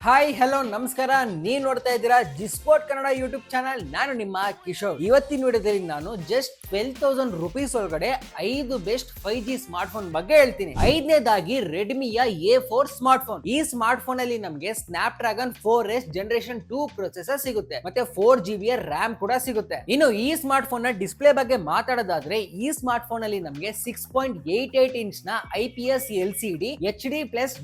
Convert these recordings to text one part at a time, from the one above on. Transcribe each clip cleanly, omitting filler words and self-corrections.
Hi hello ನಮಸ್ಕಾರ. ನೀವ್ ನೋಡ್ತಾ ಇದ್ದೀರಾ ಜಿಸ್ಪೋರ್ಟ್ ಕನ್ನಡ ಯೂಟ್ಯೂಬ್ ಚಾನಲ್. ನಾನು ನಿಮ್ಮ ಕಿಶೋರ್. ಇವತ್ತಿನ ವಿಡಿಯೋದಲ್ಲಿ ನಾನು ಜಸ್ಟ್ 12,000 ರುಪೀಸ್ ಒಳಗಡೆ 5 ಬೆಸ್ಟ್ 5G ಸ್ಮಾರ್ಟ್ ಫೋನ್ ಬಗ್ಗೆ ಹೇಳ್ತೀನಿ. ಐದನೇದಾಗಿ ರೆಡ್ಮಿಯ A4 ಸ್ಮಾರ್ಟ್ ಫೋನ್. ಈ ಸ್ಮಾರ್ಟ್ ಫೋನ್ ಅಲ್ಲಿ ನಮಗೆ snap dragon 4S generation 2 processor ಸಿಗುತ್ತೆ, ಮತ್ತೆ 4GB ರ್ಯಾಮ್ ಕೂಡ ಸಿಗುತ್ತೆ. ಇನ್ನು ಈ ಸ್ಮಾರ್ಟ್ ಫೋನ್ ನ ಡಿಸ್ಪ್ಲೇ ಬಗ್ಗೆ ಮಾತಾಡೋದಾದ್ರೆ ಈ ಸ್ಮಾರ್ಟ್ ಫೋನ್ ಅಲ್ಲಿ ನಮಗೆ 6.88 ಇಂಚ್ ನ IPS LCD HD+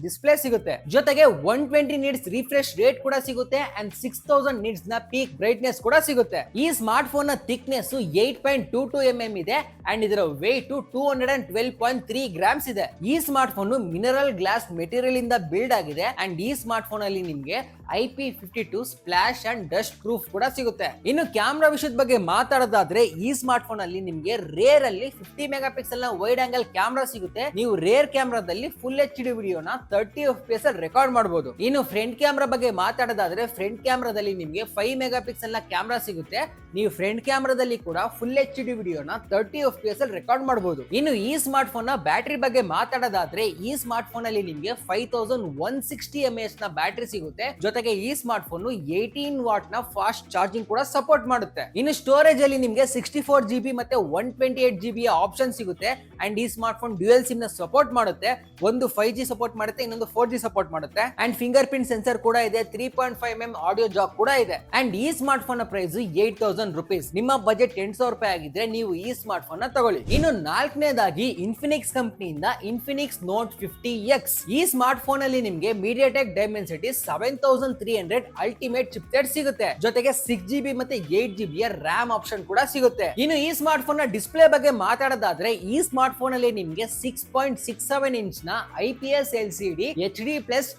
ಡಿಸ್ಪ್ಲೇ ಸಿಗುತ್ತೆ. ಜೊತೆಗೆ 120 ನಿಟ್ಸ್ ರಿಫ್ರೆಶ್ ರೇಟ್ ಕೂಡ ಸಿಗುತ್ತೆ ಅಂಡ್ 6000 ನಿಟ್ಸ್ ನ ಪೀಕ್ ಬ್ರೈಟ್ನೆಸ್ ಕೂಡ ಸಿಗುತ್ತೆ. ಈ ಸ್ಮಾರ್ಟ್ ಫೋನ್ ನ ಥಿಕ್ನೆಸ್ 8.22 mm ಇದೆ ಅಂಡ್ ಇದರ weight 212.3 ಗ್ರಾಮ್ಸ್ ಇದೆ. ಈ smart phone mineral glass material ಇಂದ ಬಿಲ್ಡ್ ಆಗಿದೆ ಅಂಡ್ ಈ ಸ್ಮಾರ್ಟ್ ಫೋನ್ ಅಲ್ಲಿ ನಿಮಗೆ IP52 splash and dust proof ಕೂಡ ಸಿಗುತ್ತೆ. ಇನ್ನು ಕ್ಯಾಮ್ರಾ ವಿಷಯದ ಬಗ್ಗೆ ಮಾತಾಡೋದಾದ್ರೆ ಈ ಸ್ಮಾರ್ಟ್ ಫೋನ್ ಅಲ್ಲಿ ನಿಮಗೆ ರೇರ್ ಅಲ್ಲಿ 50 ಮೆಗಾ ಪಿಕ್ಸೆಲ್ ನ ವೈಡ್ ಆಂಗಲ್ ಕ್ಯಾಮ್ರಾ ಸಿಗುತ್ತೆ. ನೀವು ರೇರ್ ಕ್ಯಾಮ್ರಾದಲ್ಲಿ ಫುಲ್ HD ವಿಡಿಯೋನ 30 FPS ಅಲ್ಲಿ ರೆಕಾರ್ಡ್ ಮಾಡಬಹುದು. ಇನ್ನು ಫ್ರಂಟ್ ಕ್ಯಾಮ್ರಾ ಬಗ್ಗೆ ಮಾತಾಡೋದಾದ್ರೆ ಫ್ರಂಟ್ ಕ್ಯಾಮ್ರಾದಲ್ಲಿ ನಿಮಗೆ 5 ಮೆಗಾ ಪಿಕ್ಸೆಲ್ ನ ಕ್ಯಾಮ್ರಾ ಸಿಗುತ್ತೆ. ನೀವು ಫ್ರಂಟ್ ಕ್ಯಾಮ್ರಾದಲ್ಲಿ ಕೂಡ ಫುಲ್ HD ವಿಡಿಯೋನ 30 FPS ಅಲ್ಲಿ ರೆಕಾರ್ಡ್ ಮಾಡಬಹುದು. ಇನ್ನು ಈ ಸ್ಮಾರ್ಟ್ ಫೋನ್ ನ ಬ್ಯಾಟರಿ ಬಗ್ಗೆ ಮಾತಾಡೋದಾದ್ರೆ ಈ ಸ್ಮಾರ್ಟ್ ಫೋನ್ ಅಲ್ಲಿ ನಿಮಗೆ 5160 mAh ನ ಬ್ಯಾಟರಿ ಸಿಗುತ್ತೆ. ಜೊತೆಗೆ ಈ ಸ್ಮಾರ್ಟ್ ಫೋನ್ 18 ವಾಟ್ ನ ಫಾಸ್ಟ್ ಚಾರ್ಜಿಂಗ್ ಕೂಡ ಸಪೋರ್ಟ್ ಮಾಡುತ್ತೆ. ಇನ್ನು ಸ್ಟೋರೇಜ್ ಅಲ್ಲಿ ನಿಮಗೆ 64GB ಮತ್ತೆ 128GB ಆಪ್ಷನ್ ಸಿಗುತ್ತೆ ಅಂಡ್ ಈ ಸ್ಮಾರ್ಟ್ ಫೋನ್ ಡ್ಯುಯಲ್ ಸಿಮ್ ನ ಸಪೋರ್ಟ್ ಮಾಡುತ್ತೆ. ಒಂದು 5G ಸಪೋರ್ಟ್ ಮಾಡುತ್ತೆ, ಇನ್ನೊಂದು 4G ಸಪೋರ್ಟ್ ಮಾಡುತ್ತೆ ಅಂಡ್ ಫಿಂಗರ್ ಪ್ರಿಂಟ್ ಸೆನ್ಸರ್ ಕೂಡ ಇದೆ. 3.5mm ಆಡಿಯೋ ಜಾಕ್ ಕೂಡ ಇದೆ ಅಂಡ್ ಈ ಸ್ಮಾರ್ಟ್ ಫೋನ್ ನ ಪ್ರೈಸ್ 8,000 ರೂಪೀಸ್. ನಿಮ್ಮ ಬಜೆಟ್ 8,000 ರೂಪಾಯಿ ಆಗಿದ್ರೆ ನೀವು ಈ ಸ್ಮಾರ್ಟ್ ಫೋನ್ ನ ತಗೊಳ್ಳಿ. ಇನ್ನು ನಾಲ್ಕನೇದಾಗಿ ಇನ್ಫಿನಿಕ್ಸ್ ಕಂಪನಿಯಿಂದ ಇನ್ಫಿನಿಕ್ಸ್ ನೋಟ್ 50X. ಈ ಸ್ಮಾರ್ಟ್ ಫೋನ್ ಅಲ್ಲಿ ನಿಮಗೆ MediaTek Dimensity 7300 ಅಲ್ಟಿಮೇಟ್ ಚಿಪ್ಸೆಟ್ ಸಿಗುತ್ತೆ. ಜೊತೆಗೆ 6GB ಮತ್ತೆ 8GB ರ್ಯಾಮ್ ಆಪ್ಷನ್ ಕೂಡ ಸಿಗುತ್ತೆ. ಇನ್ನು ಈ ಸ್ಮಾರ್ಟ್ ಫೋನ್ ನ ಡಿಸ್ಪ್ಲೇ ಬಗ್ಗೆ ಮಾತಾಡೋದಾದ್ರೆ ಈ ಸ್ಮಾರ್ಟ್ ಫೋನ್ ಅಲ್ಲಿ ನಿಮಗೆ 6.67 ಇಂಚ್ ನ IPS LCD HD+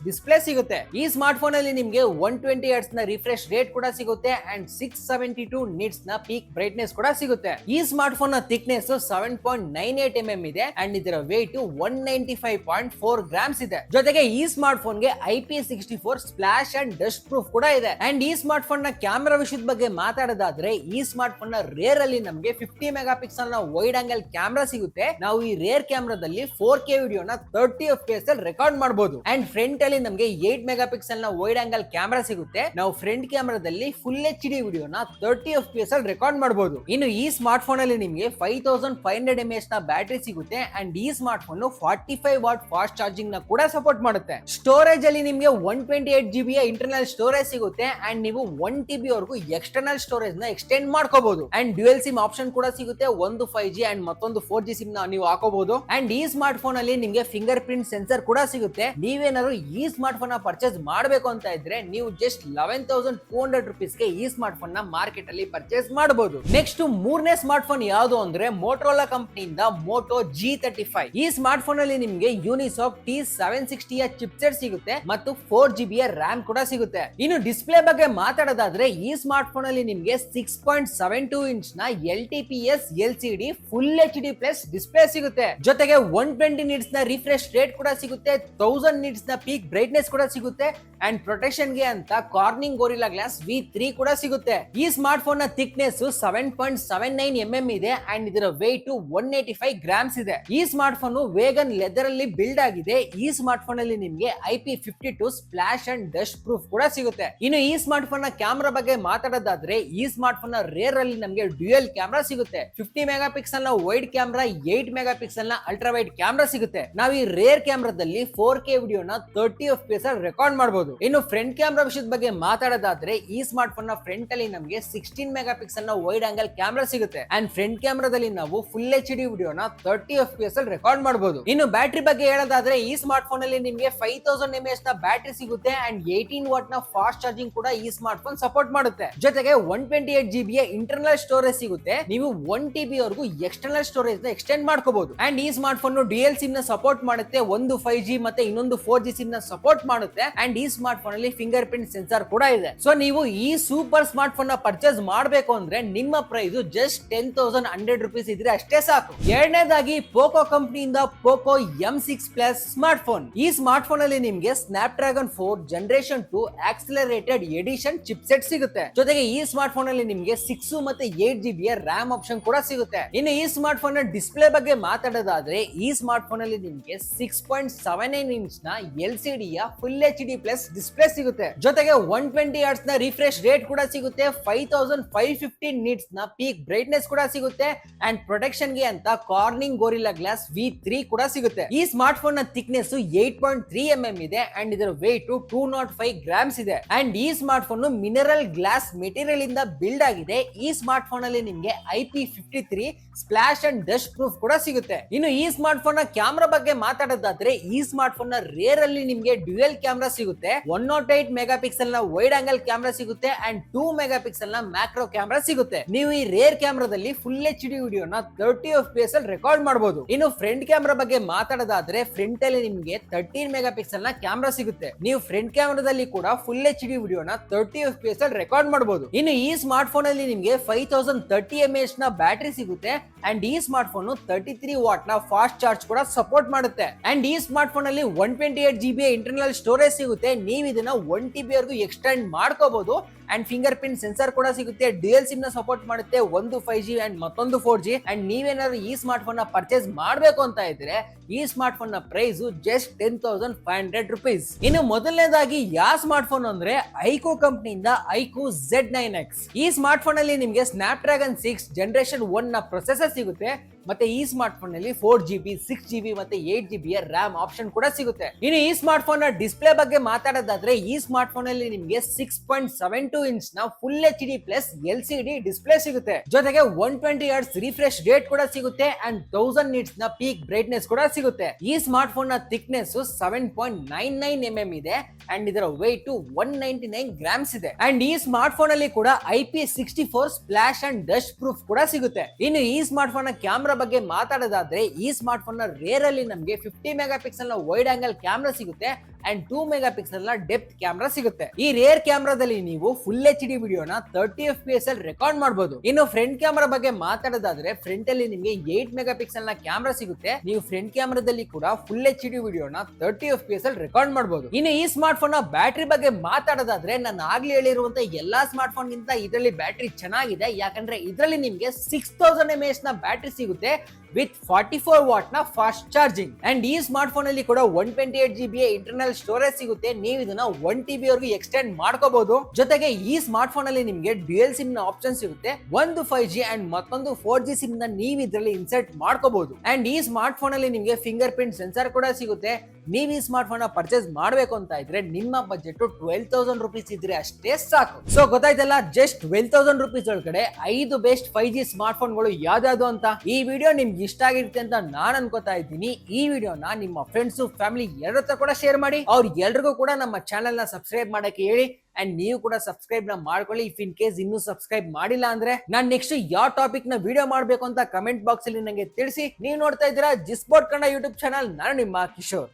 ಡಿಸ್ಪ್ಲೇ ಸಿಗುತ್ತೆ. ಈ ಸ್ಮಾರ್ಟ್ ಫೋನ್ ಅಲ್ಲಿ ನಿಮಗೆ 120 Hz ನ ರಿಫ್ರೆಶ್ ರೇಟ್ ಕೂಡ ಸಿಗುತ್ತೆ ಅಂಡ್ 672 ನಿಟ್ಸ್ ನ ಪೀಕ್ ಬ್ರೈಟ್ನೆಸ್ ಕೂಡ ಸಿಗುತ್ತೆ. ಈ ಸ್ಮಾರ್ಟ್ ಫೋನ್ ನ ಥಿಕ್ನೆಸ್ 7.98 mm ಇದೆ ಅಂಡ್ ಇದರ weight 195.4 ಗ್ರಾಮ್ಸ್ ಇದೆ. ಜೊತೆಗೆ ಈ ಸ್ಮಾರ್ಟ್ ಫೋನ್ ಗೆ IP64 splash and dust proof ಕೂಡ ಇದೆ. ಅಂಡ್ ಈ ಸ್ಮಾರ್ಟ್ ಫೋನ್ ನ ಕ್ಯಾಮೆರಾ ವಿಷಯದ ಬಗ್ಗೆ ಮಾತಾಡೋದಾದ್ರೆ ಈ ಸ್ಮಾರ್ಟ್ ಫೋನ್ ನ ರೇರ್ ಅಲ್ಲಿ ನಮಗೆ 50 ಮೆಗಾ ಪಿಕ್ಸೆಲ್ ನ ವೈಡ್ ಆಂಗಲ್ ಕ್ಯಾಮೆರಾ ಸಿಗುತ್ತೆ. ನಾವು ಈ ರೇರ್ ಕ್ಯಾಮೆರಾದಲ್ಲಿ 4K ವಿಡಿಯೋನ 30 FPS ಅಲ್ಲಿ ರೆಕಾರ್ಡ್ ಮಾಡಬಹುದು ಅಂಡ್ ಫ್ರಂಟ್ ಅಲ್ಲಿ ನಮಗೆ 8 ಮೆಗಾ ಪಿಕ್ಸೆಲ್ ನ ವೈಡ್ ಆಂಗಲ್ ಕ್ಯಾಮೆರಾ ಸಿಗುತ್ತೆ. ನಾವು ಫ್ರಂಟ್ ಕ್ಯಾಮೆರಾದಲ್ಲಿ ಫುಲ್ HD ವಿಡಿಯೋನ 30 FPS ಅಲ್ಲಿ ರೆಕಾರ್ಡ್ ಮಾಡಬಹುದು. ಇನ್ನು ಈ ಸ್ಮಾರ್ಟ್ ಫೋನ್ ಅಲ್ಲಿ ನಿಮಗೆ 5500 mAh ನ ಬ್ಯಾಟರಿ ಸಿಗುತ್ತೆ ಅಂಡ್ ಈ smart phone 45 what fast charging ನ ಕೂಡ ಸಪೋರ್ಟ್ ಮಾಡುತ್ತೆ. ಸ್ಟೋರೇಜ್ ಅಲ್ಲಿ ನಿಮಗೆ 128GB ಇಂಟರ್ನಲ್ ಸ್ಟೋರೇಜ್ ಸಿಗುತ್ತೆ ಅಂಡ್ ನೀವು 1TB ವರೆಗೂ ಎಕ್ಸ್ಟರ್ನಲ್ ಸ್ಟೋರೇಜ್ ನ ಎಕ್ಸ್ಟೆಂಡ್ ಮಾಡ್ಕೋಬಹುದು ಅಂಡ್ ಡ್ಯುಯಲ್ ಸಿಮ್ ಆಪ್ಷನ್ ಕೂಡ ಸಿಗುತ್ತೆ. ಒಂದು 5G ಅಂಡ್ ಮತ್ತೊಂದು 4G ಸಿಮ್ ನ ನೀವು ಹಾಕೋಬಹುದು ಅಂಡ್ ಈ ಸ್ಮಾರ್ಟ್ ಫೋನ್ ಅಲ್ಲಿ ನಿಮಗೆ ಫಿಂಗರ್ ಪ್ರಿಂಟ್ ಸೆನ್ಸರ್ ಕೂಡ ಸಿಗುತ್ತೆ. ನೀವೇನಾದ್ರು ಈ ಸ್ಮಾರ್ಟ್ ಫೋನ್ ನ ಪರ್ಚೇಸ್ ಮಾಡಬೇಕು ಅಂತ ಇದ್ರೆ ನೀವು ಜಸ್ಟ್ 11,200 ರೂಪೀಸ್ಗೆ ಈ ಸ್ಮಾರ್ಟ್ ಫೋನ್ ನ ಮಾರ್ಕೆಟ್ ಅಲ್ಲಿ ಪರ್ಚೇಸ್ ಮಾಡಬಹುದು. ನೆಕ್ಸ್ಟ್ ಮೂರನೇ ಸ್ಮಾರ್ಟ್ ಫೋನ್ ಯಾವುದು ಅಂದ್ರೆ ಮೋಟೋರೋಲಾ ಕಂಪನಿಯಿಂದ ಮೋಟೋ G35. ಈ ಸ್ಮಾರ್ಟ್ ಫೋನ್ ಅಲ್ಲಿ ನಿಮಗೆ ಯೂನಿಸಾಕ್ T760 ಚಿಪ್ಸೆಟ್ ಸಿಗುತ್ತೆ ಮತ್ತು 4GB ರ್ಯಾಮ್ ಕೂಡ ಸಿಗುತ್ತೆ. ಇನ್ನು ಡಿಸ್ಪ್ಲೇ ಬಗ್ಗೆ ಮಾತಾಡೋದಾದ್ರೆ ಈ ಸ್ಮಾರ್ಟ್ ಫೋನ್ ಅಲ್ಲಿ ನಿಮಗೆ 6.72 ಇಂಚ್ ನ LTPS LCD full HD+ display ಸಿಗುತ್ತೆ. ಜೊತೆಗೆ 120 ನಿಟ್ಸ್ ನ ರಿಫ್ರೆಶ್ ರೇಟ್ ಕೂಡ ಸಿಗುತ್ತೆ, 1000 ನಿಟ್ಸ್ ನ ಪೀಕ್ ಬ್ರೈಟ್ನೆಸ್ ಕೂಡ ಸಿಗುತ್ತೆ ಅಂಡ್ ಪ್ರೊಟೆಕ್ಷನ್ ಗೆ ಅಂತ ಕಾರ್ನಿಂಗ್ ಗೊರಿಲ್ಲಾ ಗ್ಲಾಸ್ V3 ಕೂಡ ಸಿಗುತ್ತೆ. ಈ ಸ್ಮಾರ್ಟ್ ಫೋನ್ ನ ಥಿಕ್ನೆಸ್ 7.79 mm ಇದೆ ಅಂಡ್ ಇದರ weight 185 ಗ್ರಾಮ್ಸ್ ಇದೆ. ಈ ಸ್ಮಾರ್ಟ್ ಫೋನ್ ವೇಗನ್ ಲೆದರ್ ಅಲ್ಲಿ ಬಿಲ್ಡ್ ಆಗಿದೆ. ಈ ಸ್ಮಾರ್ಟ್ ಫೋನ್ ಅಲ್ಲಿ ನಿಮಗೆ IP52 splash and dust proof ಕೂಡ ಸಿಗುತ್ತೆ. ಇನ್ನು ಈ ಸ್ಮಾರ್ಟ್ ಫೋನ್ ನ ಕ್ಯಾಮೆರಾ ಬಗ್ಗೆ ಮಾತಾಡೋದಾದ್ರೆ ಈ ಸ್ಮಾರ್ಟ್ ಫೋನ್ ನ ರೇರ್ ಅಲ್ಲಿ ನಮಗೆ ಡ್ಯುಯಲ್ ಕ್ಯಾಮೆರಾ ಸಿಗುತ್ತೆ. 50 ಮೆಗಾ ಪಿಕ್ಸೆಲ್ ನ ವೈಡ್ ಕ್ಯಾಮೆರಾ, 8 ಮೆಗಾ ಪಿಕ್ಸೆಲ್ ನ ಅಲ್ಟ್ರಾ ವೈಡ್ ಕ್ಯಾಮೆರಾ ಸಿಗುತ್ತೆ. ನಾವು ಈ ರೇರ್ ಕ್ಯಾಮೆರಾದಲ್ಲಿ 4K ವಿಡಿಯೋನ 30 FPS ಅಲ್ಲಿ ರೆಕಾರ್ಡ್ ಮಾಡಬಹುದು. ಇನ್ನು ಫ್ರಂಟ್ ಕ್ಯಾಮೆರಾ ವಿಷಯದ ಬಗ್ಗೆ ಮಾತಾಡೋದಾದ್ರೆ ಈ ಸ್ಮಾರ್ಟ್ ಫೋನ್ ನ ಫ್ರಂಟ್ ಅಲ್ಲಿ ನಮಗೆ 16 ಮೆಗಾ ಪಿಕ್ಸೆಲ್ ನ ವೈಡ್ ಆಂಗಲ್ ಕ್ಯಾಮೆರಾ ಸಿಗುತ್ತೆ ಅಂಡ್ ಫ್ರಂಟ್ ಕ್ಯಾಮೆರಾದಲ್ಲಿ ನಾವು ಫುಲ್ HD ವಿಡಿಯೋನ 30 FPS ಅಲ್ಲಿ ರೆಕಾರ್ಡ್ ಮಾಡಬಹುದು. ಇನ್ನು ಬ್ಯಾಟರಿ ಬಗ್ಗೆ ಹೇಳೋದಾದ್ರೆ ಈ ಸ್ಮಾರ್ಟ್ ಫೋನ್ ಅಲ್ಲಿ ನಿಮಗೆ 5000 mAh ನ ಬ್ಯಾಟರಿ ಸಿಗುತ್ತೆ ಅಂಡ್ 18 ವಾಟ್ ನ ಫಾಸ್ಟ್ ಚಾರ್ಜಿಂಗ್ ಕೂಡ ಈ ಸ್ಮಾರ್ಟ್ ಫೋನ್ ಸಪೋರ್ಟ್ ಮಾಡುತ್ತೆ. ಜೊತೆಗೆ 128GB ಇಂಟರ್ನಲ್ ಸ್ಟೋರೇಜ್ ಸಿಗುತ್ತೆ. ನೀವು 1TB ವರೆಗೂ ಎಕ್ಸ್ಟರ್ನಲ್ ಸ್ಟೋರೇಜ್ ನ ಎಕ್ಸ್ಟೆಂಡ್ ಮಾಡ್ಕೋಬಹುದು ಅಂಡ್ ಈ ಸ್ಮಾರ್ಟ್ ಫೋನ್ ಡ್ಯುಯಲ್ ಸಿಮ್ ನ ಸಪೋರ್ಟ್ ಮಾಡುತ್ತೆ. ಒಂದು 5G ಮತ್ತೆ ಇನ್ನೊಂದು 4G ಸಿಮ್ ನ ಸಪೋರ್ಟ್ ಮಾಡುತ್ತೆ ಅಂಡ್ ಈ ಸ್ಮಾರ್ಟ್ ಫೋನ್ ಅಲ್ಲಿ ಫಿಂಗರ್ ಪ್ರಿಂಟ್ ಸೆನ್ಸರ್ ಕೂಡ ಇದೆ. ಸೊ ನೀವು ಈ ಸೂಪರ್ ಸ್ಮಾರ್ಟ್ ಫೋನ್ ನ ಪರ್ಚೇಸ್ ಮಾಡಬೇಕು ಅಂದ್ರೆ ನಿಮ್ಮ ಪ್ರೈಸ್ ಜಸ್ಟ್ 10,100 ರೂಪೀಸ್ ಇದ್ರೆ ಅಷ್ಟೇ ಸಾಕು. ಎರಡನೇದಾಗಿ ಪೋಕೋ ಕಂಪನಿಯಿಂದ ಪೋಕೋ M6+ ಸ್ಮಾರ್ಟ್ ಫೋನ್. ಈ ಸ್ಮಾರ್ಟ್ ಫೋನ್ ಅಲ್ಲಿ ನಿಮಗೆ Snapdragon 4 generation 2 accelerated edition chipset ಸಿಗುತ್ತೆ. ಜೊತೆಗೆ ಈ ಸ್ಮಾರ್ಟ್ ಫೋನ್ ಅಲ್ಲಿ ನಿಮಗೆ 6 ಮತ್ತೆ 8GB ರ್ಯಾಮ್ ಆಪ್ಷನ್ ಕೂಡ ಸಿಗುತ್ತೆ. ಇನ್ನು ಈ ಸ್ಮಾರ್ಟ್ ಫೋನ್ ನ ಡಿಸ್ಪ್ಲೇ ಬಗ್ಗೆ ಮಾತಾಡೋದಾದ್ರೆ ಈ ಸ್ಮಾರ್ಟ್ ಫೋನ್ ಅಲ್ಲಿ ನಿಮಗೆ 6.79 ಇಂಚ್ ನ LCD ಫುಲ್ HD+ ಡಿಸ್ಪ್ಲೇ ಸಿಗುತ್ತೆ. ಜೊತೆಗೆ 120 Hz ನ ರಿಫ್ರೆಶ್ ರೇಟ್ ಕೂಡ ಸಿಗುತ್ತೆ. 5550 ನಿಟ್ಸ್ ನ ಪೀಕ್ ಬ್ರೈಟ್ನೆಸ್ ಕೂಡ ಸಿಗುತ್ತೆ. ಅಂಡ್ ಪ್ರೊಟೆಕ್ಷನ್ ಗೆ ಅಂತ ಕಾರ್ನಿಂಗ್ ಗೋರಿಲ್ಲಾ ಗ್ಲಾಸ್ V3 ಕೂಡ ಸಿಗುತ್ತೆ. ಈ ಸ್ಮಾರ್ಟ್ ಫೋನ್ ನ ಥಿಕ್ನೆಸ್ 8.3 mm ಇದೆ ಅಂಡ್ ಇದರ ವೇಟ್ 205 ಗ್ರಾಮ್ಸ್ ಇದೆ. ಅಂಡ್ ಈ smart phone mineral glass material ಇಂದ ಬಿಲ್ಡ್ ಆಗಿದೆ. ಈ ಸ್ಮಾರ್ಟ್ ಫೋನ್ ಅಲ್ಲಿ ನಿಮ್ಗೆ IP53 splash and dust proof ಕೂಡ ಸಿಗುತ್ತೆ. ಇನ್ನು ಈ ಸ್ಮಾರ್ಟ್ ಫೋನ್ ನ ಕ್ಯಾಮ್ರಾ ಬಗ್ಗೆ ಮಾತಾಡೋದಾದ್ರೆ ಈ ಸ್ಮಾರ್ಟ್ ಫೋನ್ ನ ರೇರ್ ಅಲ್ಲಿ ನಿಮ್ಗೆ ಡ್ಯುಯಲ್ ಕ್ಯಾಮ್ರಾ ಸಿಗುತ್ತೆ. 108 ಮೆಗಾ ಪಿಕ್ಸೆಲ್ ನ ವೈಡ್ ಆಂಗಲ್ ಕ್ಯಾಮ್ರಾ ಸಿಗುತ್ತೆ ಅಂಡ್ 2 ಮೆಗಾ ಪಿಕ್ಸೆಲ್ ನ ಮ್ಯಾಕ್ರೋ ಕ್ಯಾಮ್ರಾ ಸಿಗುತ್ತೆ. ನೀವು ಈ ರೇರ್ ಕ್ಯಾಮ್ರಾದಲ್ಲಿ ಫುಲ್ HD ವಿಡಿಯೋನ 30 FPS ಅಲ್ಲಿ ರೆಕಾರ್ಡ್ ಮಾಡಬಹುದು. ಇನ್ನು ಫ್ರಂಟ್ ಕ್ಯಾಮ್ರಾ ಬಗ್ಗೆ ಮಾತಾಡೋದಾದ್ರೆ ಫ್ರಂಟ್ ಅಲ್ಲಿ ನಿಮ್ಗೆ 13 ಮೆಗಾ ಪಿಕ್ಸೆಲ್ ನ ಕ್ಯಾಮ್ರಾ ಸಿಗುತ್ತೆ. ನೀವು ಫ್ರಂಟ್ ಕ್ಯಾಮ್ರಾದಲ್ಲಿ ಕೂಡ ಫುಲ್ HD ವಿಡಿಯೋನ 30 FPS ಅಲ್ಲಿ ರೆಕಾರ್ಡ್ ಮಾಡಬಹುದು. ಇನ್ನು ಈ ಸ್ಮಾರ್ಟ್ ಫೋನ್ ಅಲ್ಲಿ ನಿಮ್ಗೆ 5030 mAh ನ ಬ್ಯಾಟರಿ ಸಿಗುತ್ತೆ ಅಂಡ್ ಈ ಸ್ಮಾರ್ಟ್ ಫೋನ್ 33 ವಾಟ್ ನ ಫಾಸ್ಟ್ ಚಾರ್ಜ್ ಕೂಡ ಸಪೋರ್ಟ್ ಮಾಡುತ್ತೆ. ಅಂಡ್ ಈ ಸ್ಮಾರ್ಟ್ ಫೋನ್ ಅಲ್ಲಿ 128GB ಇಂಟರ್ನಲ್ ಸ್ಟೋರೇಜ್ ಸಿಗುತ್ತೆ. ನೀವು ಇದನ್ನ 1TB ವರೆಗೂ ಎಕ್ಸ್ಟೆಂಡ್ ಮಾಡ್ಕೋಬಹುದು. ಅಂಡ್ ಫಿಂಗರ್ ಪ್ರಿಂಟ್ ಸೆನ್ಸರ್ ಕೂಡ ಸಿಗುತ್ತೆ. ಡ್ಯುಯಲ್ ಸಿಮ್ ನ ಸಪೋರ್ಟ್ ಮಾಡುತ್ತೆ. ಒಂದು 5G ಅಂಡ್ ಮತ್ತೊಂದು 4G. ಅಂಡ್ ನೀವೇನಾದ್ರು ಈ ಸ್ಮಾರ್ಟ್ ಫೋನ್ ನ ಪರ್ಚೇಸ್ ಮಾಡಬೇಕು ಅಂತ ಇದ್ರೆ ಈ ಸ್ಮಾರ್ಟ್ ಫೋನ್ ನ ಪ್ರೈಸ್ ಜಸ್ಟ್ 10,500 rupees. ಇನ್ನು ಮೊದಲನೇದಾಗಿ ಯಾವ ಸ್ಮಾರ್ಟ್ ಫೋನ್ ಅಂದ್ರೆ ಐಕೋ ಕಂಪನಿಯಿಂದ ಐಕೋ Z9X. ಈ ಸ್ಮಾರ್ಟ್ ಫೋನ್ ಅಲ್ಲಿ ನಿಮ್ಗೆ ಸ್ನ್ಯಾಪ್ ಡ್ರ್ಯಾಗನ್ 6 ಜನರೇಷನ್ 1 ನ ಪ್ರೊಸೆಸರ್ ಸಿಗುತ್ತೆ. ಮತ್ತೆ ಈ ಸ್ಮಾರ್ಟ್ ಫೋನ್ ನಲ್ಲಿ 4GB 6GB ಮತ್ತೆ 8GB RAM ಆಪ್ಷನ್ ಕೂಡ ಸಿಗುತ್ತೆ. ಇನ್ನು ಈ ಸ್ಮಾರ್ಟ್ ಫೋನ್ ನ ಡಿಸ್ಪ್ಲೇ ಬಗ್ಗೆ ಮಾತಾಡೋದಾದ್ರೆ ಈ ಸ್ಮಾರ್ಟ್ ಫೋನ್ ಅಲ್ಲಿ ನಿಮ್ಗೆ 6.72 ಇಂಚ್ ನ full HD plus LCD display ಸಿಗುತ್ತೆ. ಜೊತೆಗೆ 120 Hz ರಿಫ್ರೆಶ್ ರೇಟ್ ಕೂಡ ಸಿಗುತ್ತೆ ಅಂಡ್ 1000 ನಿಟ್ಸ್ ನ ಪೀಕ್ ಬ್ರೈಟ್ನೆಸ್ ಕೂಡ ಸಿಗುತ್ತೆ. ಈ ಸ್ಮಾರ್ಟ್ ಫೋನ್ ನ ಥಿಕ್ನೆಸ್ 7.99 mm ಇದೆ ಅಂಡ್ ಇದರ ವೇಟ್ 199 ಗ್ರಾಮ್ಸ್ ಇದೆ. ಅಂಡ್ ಈ ಸ್ಮಾರ್ಟ್ ಫೋನ್ ಅಲ್ಲಿ ಕೂಡ IP64 splash and dust proof ಕೂಡ ಸಿಗುತ್ತೆ. ಇನ್ನು ಈ ಸ್ಮಾರ್ಟ್ ಫೋನ್ ನ ಕ್ಯಾಮ್ರಾ ಬಗ್ಗೆ ಮಾತಾಡೋದಾದ್ರೆ ಈ ಸ್ಮಾರ್ಟ್ ಫೋನ್ ನ ರೇರ್ ಅಲ್ಲಿ ನಮಗೆ 50 ಮೆಗಾ ಪಿಕ್ಸೆಲ್ ನ ವೈಡ್ ಆಂಗಲ್ ಕ್ಯಾಮ್ರಾ ಸಿಗುತ್ತೆ ಅಂಡ್ 2 ಮೆಗಾ ಪಿಕ್ಸೆಲ್ ನ ಡೆಪ್ತ್ ಕ್ಯಾಮ್ರಾ ಸಿಗುತ್ತೆ. ಈ ರೇರ್ ಕ್ಯಾಮ್ರಾದಲ್ಲಿ ನೀವು ಫುಲ್ HD ವಿಡಿಯೋನ 30 FPS ಅಲ್ಲಿ ರೆಕಾರ್ಡ್ ಮಾಡಬಹುದು. ಇನ್ನು ಫ್ರಂಟ್ ಕ್ಯಾಮ್ರಾ ಬಗ್ಗೆ ಮಾತಾಡೋದಾದ್ರೆ ಫ್ರಂಟ್ ಅಲ್ಲಿ ನಿಮಗೆ 8 ಮೆಗಾ ಪಿಕ್ಸೆಲ್ ನ ಕ್ಯಾಮ್ರಾ ಸಿಗುತ್ತೆ. ನೀವು ಫ್ರಂಟ್ ಕ್ಯಾಮ್ರಾದಲ್ಲಿ ಕೂಡ ಫುಲ್ HD ವಿಡಿಯೋನ 30 FPS ಅಲ್ಲಿ ರೆಕಾರ್ಡ್ ಮಾಡಬಹುದು. ಇನ್ನು ಈ ಸ್ಮಾರ್ಟ್ ಫೋನ್ ನ ಬ್ಯಾಟರಿ ಬಗ್ಗೆ ಮಾತಾಡೋದಾದ್ರೆ ನಾನು ಆಗ್ಲೇ ಹೇಳಿರುವಂತ ಎಲ್ಲಾ ಸ್ಮಾರ್ಟ್ ಫೋನ್ ಗಿಂತ ಇದರಲ್ಲಿ ಬ್ಯಾಟರಿ ಚೆನ್ನಾಗಿದೆ. ಯಾಕಂದ್ರೆ ಇದರಲ್ಲಿ ನಿಮ್ಗೆ 6000 mAh ನ ಬ್ಯಾಟರಿ ಸಿಗುತ್ತೆ ವಿತ್ 44 ವಾಟ್ ನ ಫಾಸ್ಟ್ ಚಾರ್ಜಿಂಗ್. ಅಂಡ್ ಈ ಸ್ಮಾರ್ಟ್ ಫೋನ್ ಅಲ್ಲಿ ಕೂಡ 128GB ಇಂಟರ್ನಲ್ ಸ್ಟೋರೇಜ್ ಸಿಗುತ್ತೆ. ನೀವು ಇದನ್ನ 1TB ವರೆಗೂ ಎಕ್ಸ್ಟೆಂಡ್ ಮಾಡ್ಕೋಬಹುದು. ಜೊತೆಗೆ ಈ ಸ್ಮಾರ್ಟ್ ಫೋನ್ ಅಲ್ಲಿ ನಿಮ್ಗೆ ಡ್ಯುಯಲ್ ಸಿಮ್ ನ ಆಪ್ಷನ್ ಸಿಗುತ್ತೆ. ಒಂದು 5G ಅಂಡ್ ಮತ್ತೊಂದು 4G ಸಿಮ್ ನ ನೀವು ಇದರಲ್ಲಿ ಇನ್ಸರ್ಟ್ ಮಾಡ್ಕೋಬಹುದು. ಅಂಡ್ ಈ ಸ್ಮಾರ್ಟ್ ಫೋನ್ ಅಲ್ಲಿ ನಿಮ್ಗೆ ಫಿಂಗರ್ ಪ್ರಿಂಟ್ ಸೆನ್ಸರ್ ಕೂಡ ಸಿಗುತ್ತೆ. ನೀವು ಈ ಸ್ಮಾರ್ಟ್ ಫೋನ್ ನ ಪರ್ಚೇಸ್ ಮಾಡಬೇಕು ಅಂತ ಇದ್ರೆ ನಿಮ್ಮ ಬಜೆಟ್ 12,000 rupees ಇದ್ರೆ ಅಷ್ಟೇ ಸಾಕು. ಸೊ ಗೊತ್ತಾಯ್ತಲ್ಲ, ಜಸ್ಟ್ 12,000 rupees ಒಳಗಡೆ 5 ಬೆಸ್ಟ್ 5G ಸ್ಮಾರ್ಟ್ ಫೋನ್ ಗಳು ಯಾವ್ದಾದ್ರು ಅಂತ. ಈ ವಿಡಿಯೋ ನಿಮ್ಗೆ ಇಷ್ಟ ಆಗಿರುತ್ತೆ ಅಂತ ನಾನು ಅನ್ಕೋತಾ ಇದ್ದೀನಿ. ಈ ವಿಡಿಯೋನ ನಿಮ್ಮ ಫ್ರೆಂಡ್ಸ್ ಫ್ಯಾಮಿಲಿ ಎಲ್ಲರ ಹತ್ರ ಕೂಡ ಶೇರ್ ಮಾಡಿ. ಅವ್ರು ಎಲ್ರಿಗೂ ಕೂಡ ನಮ್ಮ ಚಾನೆಲ್ ನ ಸಬ್ಸ್ಕ್ರೈಬ್ ಮಾಡಕ್ಕೆ ಹೇಳಿ. ಅಂಡ್ ನೀವು ಕೂಡ ಸಬ್ಸ್ಕ್ರೈಬ್ ನ ಮಾಡ್ಕೊಳ್ಳಿ. ಇಫ್ ಇನ್ ಕೇಸ್ ಇನ್ನೂ ಸಬ್ಸ್ಕ್ರೈಬ್ ಮಾಡಿಲ್ಲ ಅಂದ್ರೆ ನಾನು ನೆಕ್ಸ್ಟ್ ಯಾವ ಟಾಪಿಕ್ ನ ವಿಡಿಯೋ ಮಾಡ್ಬೇಕು ಅಂತ ಕಮೆಂಟ್ ಬಾಕ್ಸ್ ಅಲ್ಲಿ ನಂಗೆ ತಿಳಿಸಿ. ನೀವು ನೋಡ್ತಾ ಇದ್ದೀರಾ ಜಿಸ್ಪೋರ್ಟ್ ಕನ್ನಡ ಯೂಟ್ಯೂಬ್ ಚಾನಲ್. ನಾನು ನಿಮ್ಮ ಕಿಶೋರ್.